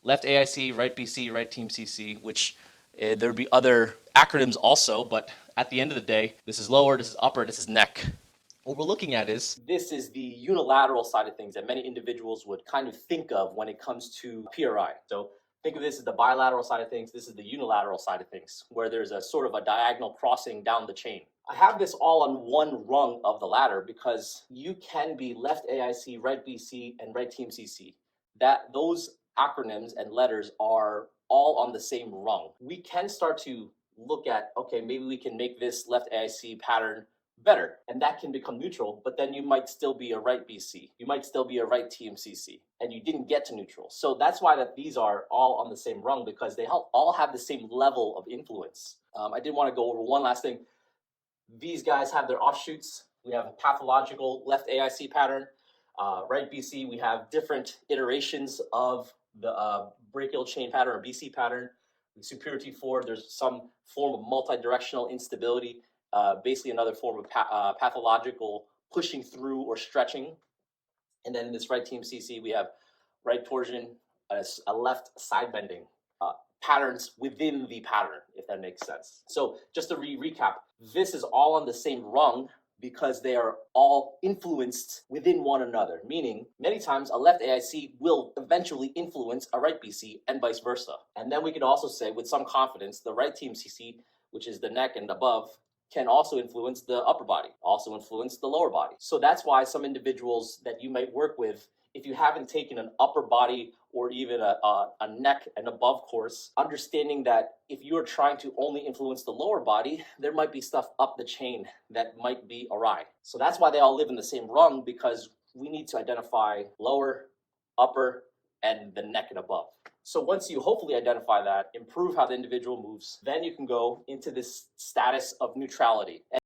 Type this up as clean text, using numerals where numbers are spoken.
Left AIC, Right BC, Right Team CC, which there'd be other acronyms also, but at the end of the day, this is lower, this is upper, this is neck. What we're looking at is this is the unilateral side of things that many individuals would kind of think of when it comes to PRI. So think of this as the bilateral side of things. This is the unilateral side of things, where there's a sort of a diagonal crossing down the chain. I have this all on one rung of the ladder because you can be Left AIC, Right BC, and Right Team CC. Those acronyms and letters are all on the same rung. We can start to look at, okay, maybe we can make this Left AIC pattern better, and that can become neutral, but then you might still be a Right BC, you might still be a Right TMCC, and you didn't get to neutral. So that's why that these are all on the same rung, because they all have the same level of influence. I did want to go over one last thing. These guys have their offshoots. We have a pathological Left AIC pattern. Right BC, we have different iterations of the brachial chain pattern or BC pattern. In superior T4, there's some form of multi-directional instability, basically another form of pathological pushing through or stretching. And then in this Right Team CC, we have right torsion, a left side bending, patterns within the pattern, if that makes sense. So just to recap, this is all on the same rung because they are all influenced within one another, meaning many times a Left AIC will eventually influence a Right BC and vice versa. And then we can also say with some confidence, the Right Team CC, which is the neck and above, can also influence the upper body, also influence the lower body. So that's why some individuals that you might work with, if you haven't taken an upper body or even a neck and above course, understanding that if you are trying to only influence the lower body, there might be stuff up the chain that might be awry. So that's why they all live in the same rung, because we need to identify lower, upper, and the neck and above. So once you hopefully identify that, improve how the individual moves, then you can go into this status of neutrality.